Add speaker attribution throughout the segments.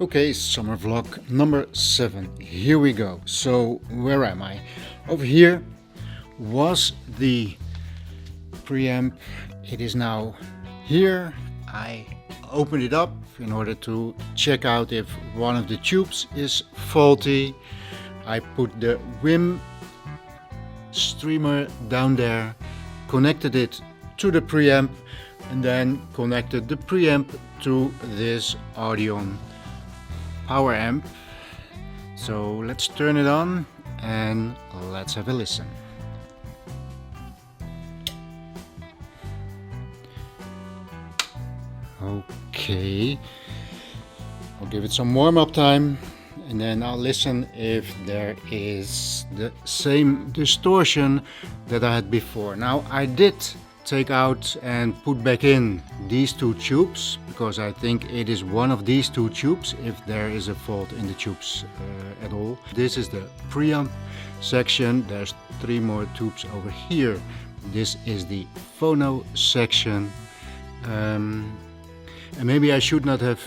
Speaker 1: Okay, summer vlog number 7. Here we go. So, where am I? Over here was the preamp. It is now here. I opened it up in order to check out if one of the tubes is faulty. I put the WIM streamer down there, connected it to the preamp, and then connected the preamp to this Audion power amp. So let's turn it on and let's have a listen. Okay, I'll give it some warm-up time and then I'll listen if there is the same distortion that I had before. Now I did take out and put back in these two tubes because I think it is one of these two tubes if there is a fault in the tubes at all. This is the preamp section. There's 3 more tubes over here. This is the phono section, and maybe I should not have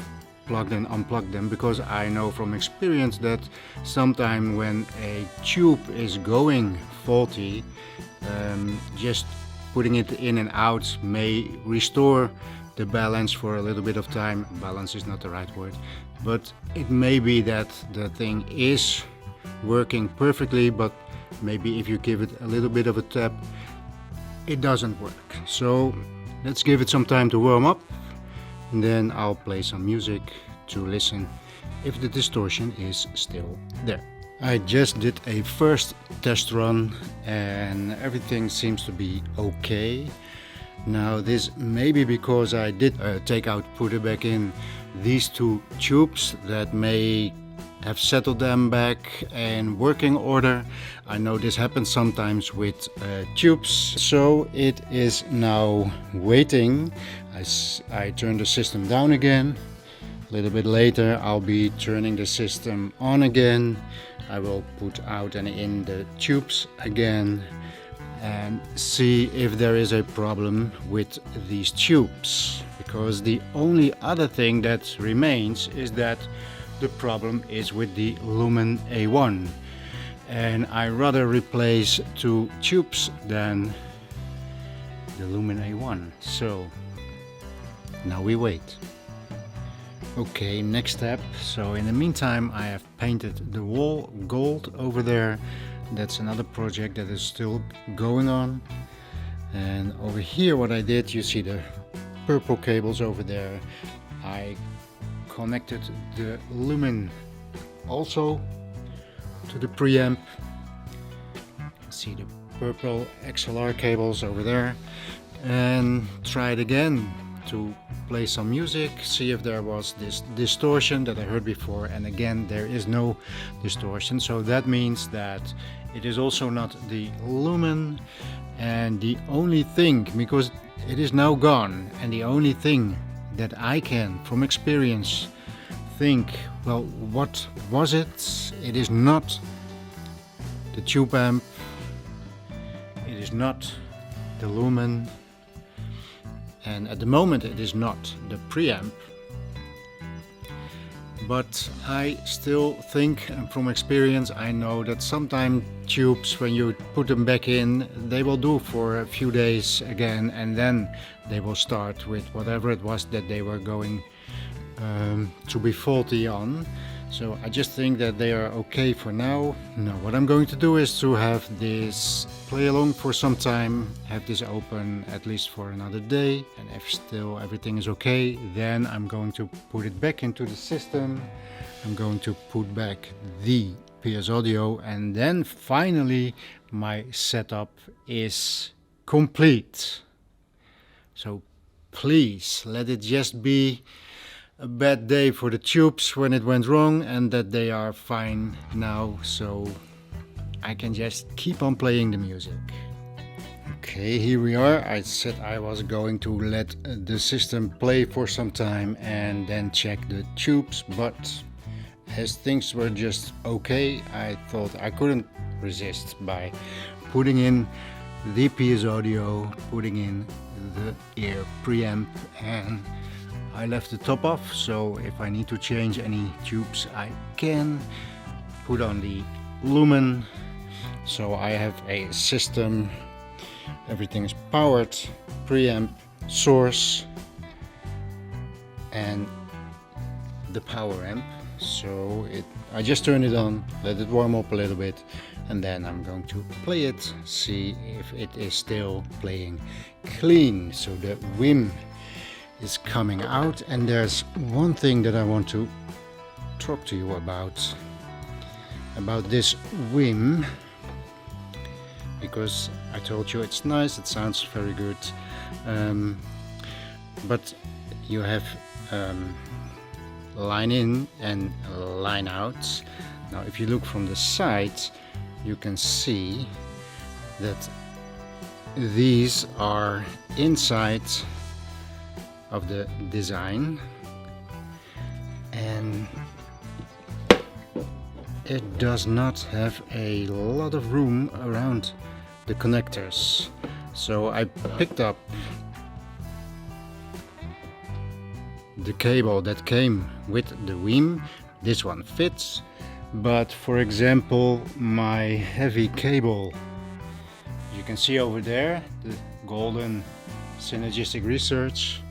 Speaker 1: plugged and unplugged them because I know from experience that sometimes when a tube is going faulty, just putting it in and out may restore the balance for a little bit of time. Balance is not the right word, but it may be that the thing is working perfectly, but maybe if you give it a little bit of a tap, it doesn't work. So let's give it some time to warm up, and then I'll play some music to listen if the distortion is still there. I just did a first test run and everything seems to be okay. Now this may be because I did put it back in these 2 tubes that may have settled them back in working order. I know this happens sometimes with tubes. So it is now waiting. I turn the system down again. A little bit later I'll be turning the system on again. I will put out and in the tubes again and see if there is a problem with these tubes, because the only other thing that remains is that the problem is with the Lumen A1, and I rather replace 2 tubes than the Lumen A1. So now we wait. Okay, next step. So in the meantime I have painted the wall gold over there. That's another project that is still going on. And over here what I did, you see the purple cables over there. I connected the lumen also to the preamp. See the purple XLR cables over there, and tried again to play some music, see if there was this distortion that I heard before, and again there is no distortion. So that means that it is also not the lumen, and the only thing, because it is now gone, and the only thing that I can from experience think, well, what was it? It is not the tube amp, it is not the lumen, and at the moment it is not the preamp. But I still think, and from experience I know that sometimes tubes, when you put them back in, they will do for a few days again, and then they will start with whatever it was that they were going to be faulty on. So I just think that they are okay for now. Now what I'm going to do is to have this play along for some time, have this open at least for another day, and if still everything is okay, then I'm going to put it back into the system. I'm going to put back the PS Audio, and then finally my setup is complete. So please let it just be a bad day for the tubes when it went wrong, and that they are fine now, so I can just keep on playing the music. Okay, here we are. I said I was going to let the system play for some time and then check the tubes, but as things were just okay, I thought I couldn't resist by putting in the PS Audio, putting in the ear preamp, and I left the top off, so if I need to change any tubes I can. Put on the lumen, so I have a system. Everything is powered, preamp, source, and the power amp. So I just turn it on, let it warm up a little bit, and then I'm going to play it, see if it is still playing clean. So the whim is coming out, and there's one thing that I want to talk to you about this whim, because I told you it's nice, it sounds very good, but you have line in and line out. Now if you look from the side, you can see that these are inside of the design, and it does not have a lot of room around the connectors. So I picked up the cable that came with the Weem. This one fits, but for example my heavy cable, you can see over there the golden synergistic research,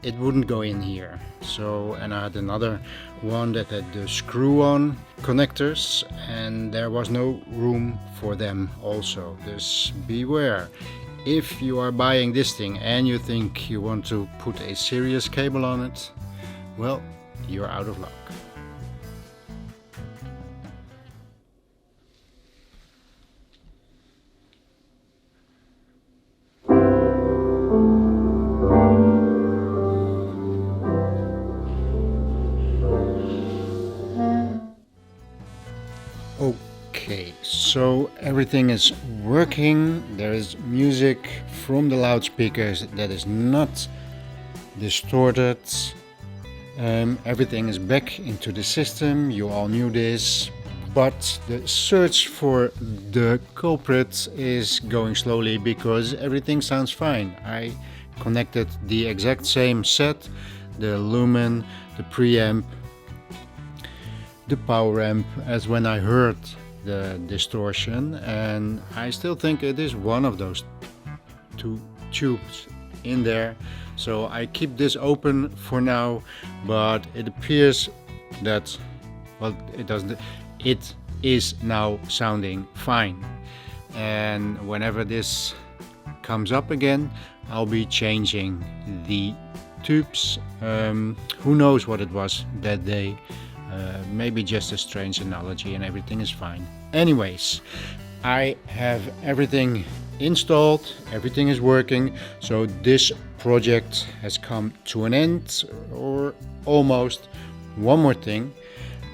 Speaker 1: it wouldn't go in here. So, and I had another one that had the screw-on connectors, and there was no room for them also. Just beware, if you are buying this thing and you think you want to put a serious cable on it, well, you're out of luck. Okay, so everything is working. There is music from the loudspeakers that is not distorted. Everything is back into the system. You all knew this, but the search for the culprit is going slowly because everything sounds fine. I connected the exact same set, the lumen, the preamp, the power amp, as when I heard the distortion, and I still think it is one of those two tubes in there. So I keep this open for now, but it appears that, well, it is now sounding fine, and whenever this comes up again, I'll be changing the tubes. Who knows what it was that day. Maybe just a strange analogy and everything is fine. Anyways, I have everything installed, everything is working, so this project has come to an end, or almost. One more thing,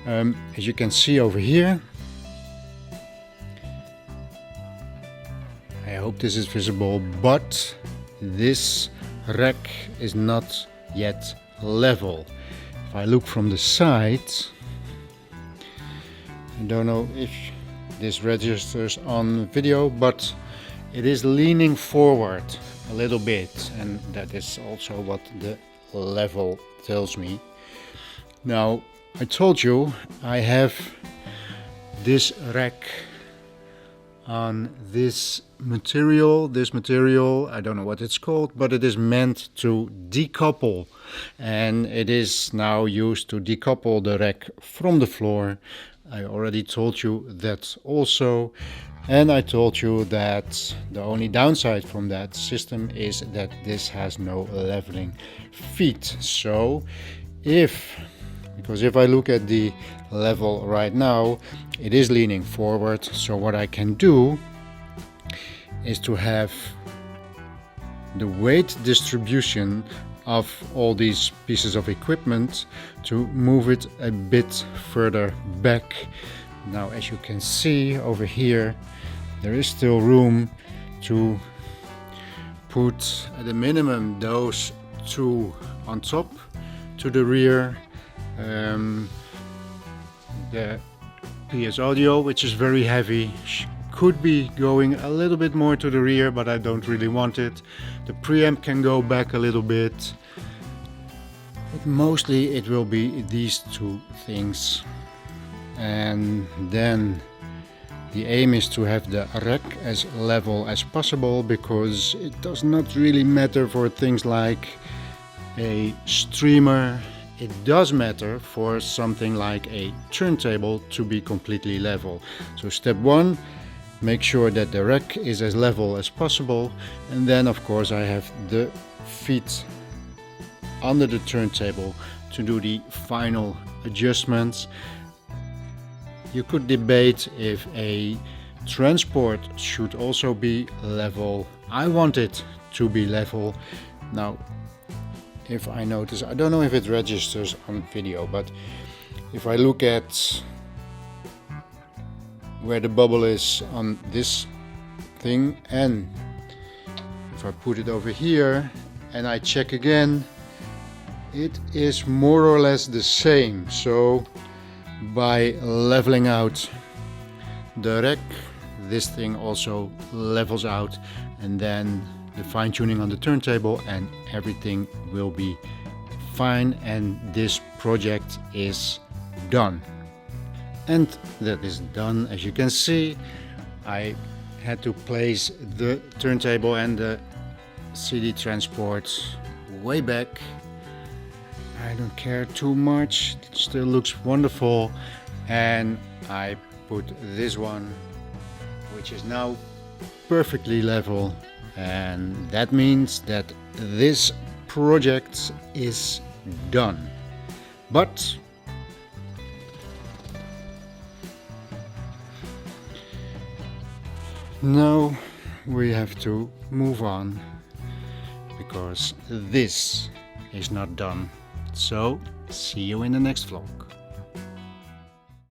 Speaker 1: as you can see over here, I hope this is visible, but this rack is not yet level. If I look from the side, I don't know if this registers on video, but it is leaning forward a little bit, and that is also what the level tells me. Now, I told you I have this rack on this material. I don't know what it's called, but it is meant to decouple, and it is now used to decouple the rack from the floor. I already told you that also, and I told you that the only downside from that system is that this has no leveling feet. So because if I look at the level right now, it is leaning forward. So what I can do is to have the weight distribution of all these pieces of equipment to move it a bit further back. Now, as you can see over here, there is still room to put at a minimum those two on top to the rear. The PS audio, which is very heavy, could be going a little bit more to the rear, but I don't really want it. The preamp can go back a little bit. but mostly it will be these two things. And then the aim is to have the rack as level as possible, because it does not really matter for things like a streamer. It does matter for something like a turntable to be completely level. So step one, make sure that the rack is as level as possible, and then of course I have the feet under the turntable to do the final adjustments. You could debate if a transport should also be level. I want it to be level. Now, if I notice, I don't know if it registers on video, but if I look at where the bubble is on this thing, and if I put it over here and I check again, it is more or less the same. So by leveling out the rack, this thing also levels out, and then the fine-tuning on the turntable and everything will be fine, and this project is done. And that is done. As you can see, I had to place the turntable and the CD transport way back. I don't care too much, it still looks wonderful. And I put this one, which is now perfectly level, and that means that this project is done. But now we have to move on, because this is not done. So see you in the next vlog.